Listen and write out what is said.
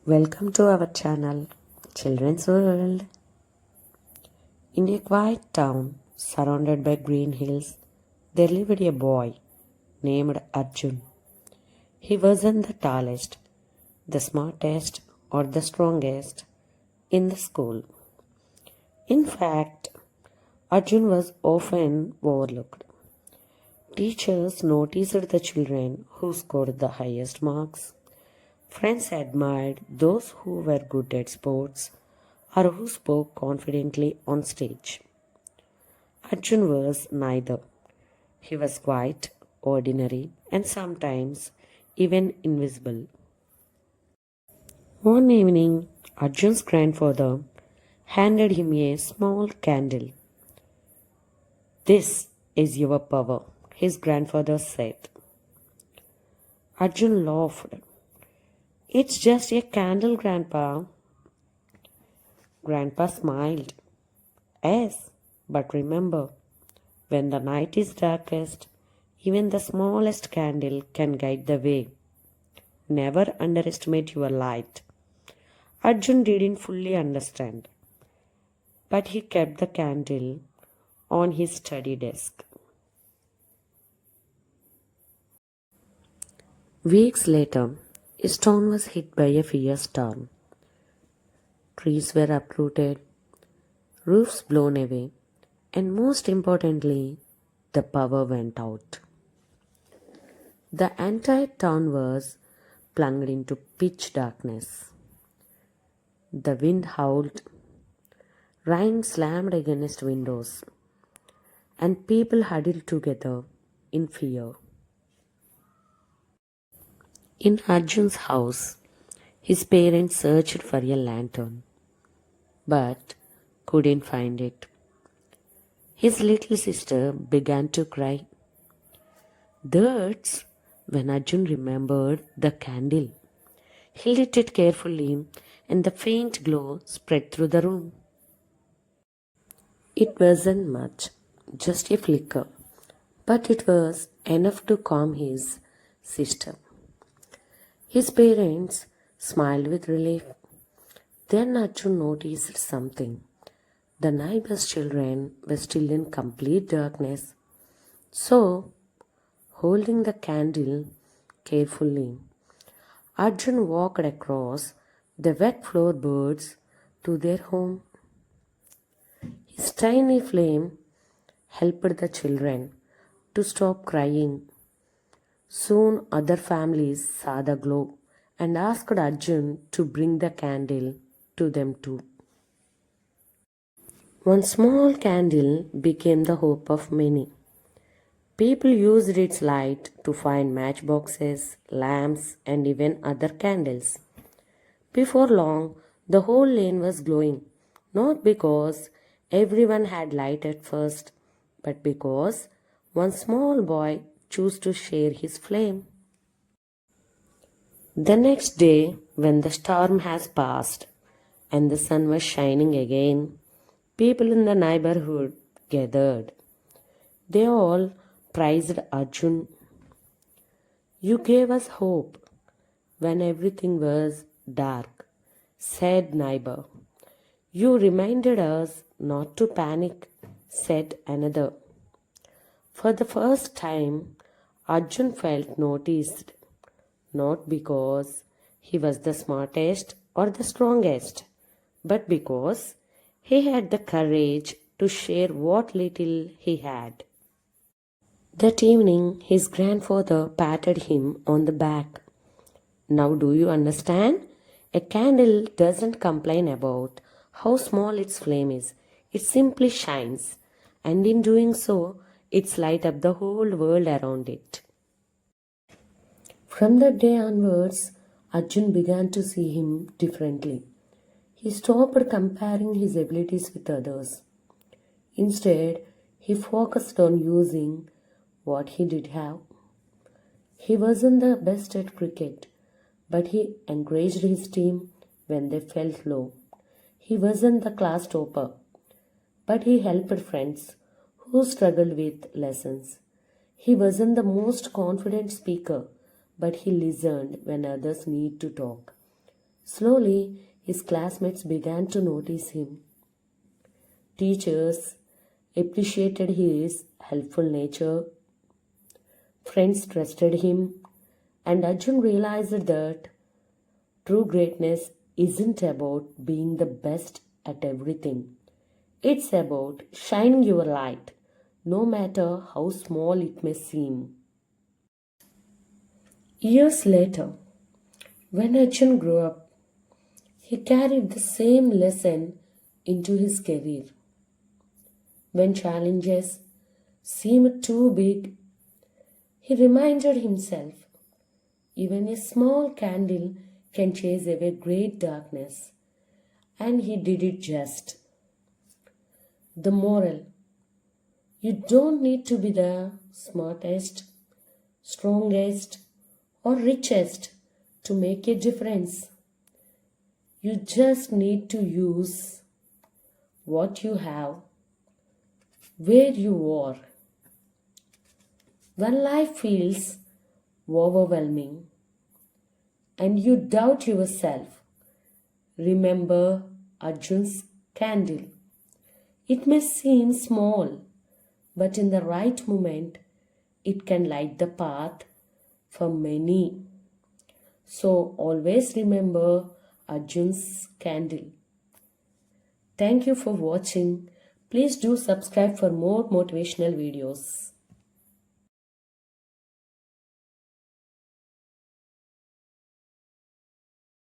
Welcome to our channel, Children's World. In a quiet town surrounded by green hills, there lived a boy named Arjun. He wasn't the tallest, the smartest, or the strongest in the school. In fact, Arjun was often overlooked. Teachers noticed the children who scored the highest marks. Friends admired those who were good at sports or who spoke confidently on stage. Arjun was neither. He was quite ordinary and sometimes even invisible. One evening, Arjun's grandfather handed him a small candle. "This is your power," his grandfather said. Arjun laughed. "It's just a candle, Grandpa." Grandpa smiled. "Yes, but remember, when the night is darkest, even the smallest candle can guide the way. Never underestimate your light." Arjun didn't fully understand, but he kept the candle on his study desk. Weeks later, his town was hit by a fierce storm. Trees were uprooted, roofs blown away, and most importantly, the power went out. The entire town was plunged into pitch darkness. The wind howled, rain slammed against windows, and people huddled together in fear. In Arjun's house, his parents searched for a lantern, but couldn't find it. His little sister began to cry. That's when Arjun remembered the candle. He lit it carefully, and the faint glow spread through the room. It wasn't much, just a flicker, but it was enough to calm his sister. His parents smiled with relief. Then Arjun noticed something. The neighbor's children were still in complete darkness. So, holding the candle carefully, Arjun walked across the wet floorboards to their home. His tiny flame helped the children to stop crying. Soon other families saw the glow and asked Arjun to bring the candle to them too. One small candle became the hope of many. People used its light to find matchboxes, lamps, and even other candles. Before long, the whole lane was glowing, not because everyone had light at first, but because one small boy chose to share his flame. The next day, when the storm has passed and the sun was shining again, people in the neighborhood gathered. They all praised Arjun. "You gave us hope when everything was dark," said neighbor. "You reminded us not to panic," said another. For the first time, Arjun felt noticed, not because he was the smartest or the strongest, but because he had the courage to share what little he had. That evening, his grandfather patted him on the back. "Now do you understand? A candle doesn't complain about how small its flame is. It simply shines, and in doing so, it's light up the whole world around it." From that day onwards, Arjun began to see him differently. He stopped comparing his abilities with others. Instead, he focused on using what he did have. He wasn't the best at cricket, but he encouraged his team when they felt low. He wasn't the class topper, but he helped friends who struggled with lessons. He wasn't the most confident speaker, but he listened when others need to talk. Slowly, his classmates began to notice him. Teachers appreciated his helpful nature. Friends trusted him, and Arjun realized that true greatness isn't about being the best at everything. It's about shining your light, no matter how small it may seem. Years later, when Arjun grew up, he carried the same lesson into his career. When challenges seemed too big, he reminded himself even a small candle can chase away great darkness, and he did it just. The moral: you don't need to be the smartest, strongest, or richest to make a difference. You just need to use what you have where you are. When life feels overwhelming and you doubt yourself, remember Arjun's candle. It may seem small, but in the right moment, it can light the path for many. So always remember Arjun's candle. Thank you for watching. Please do subscribe for more motivational videos.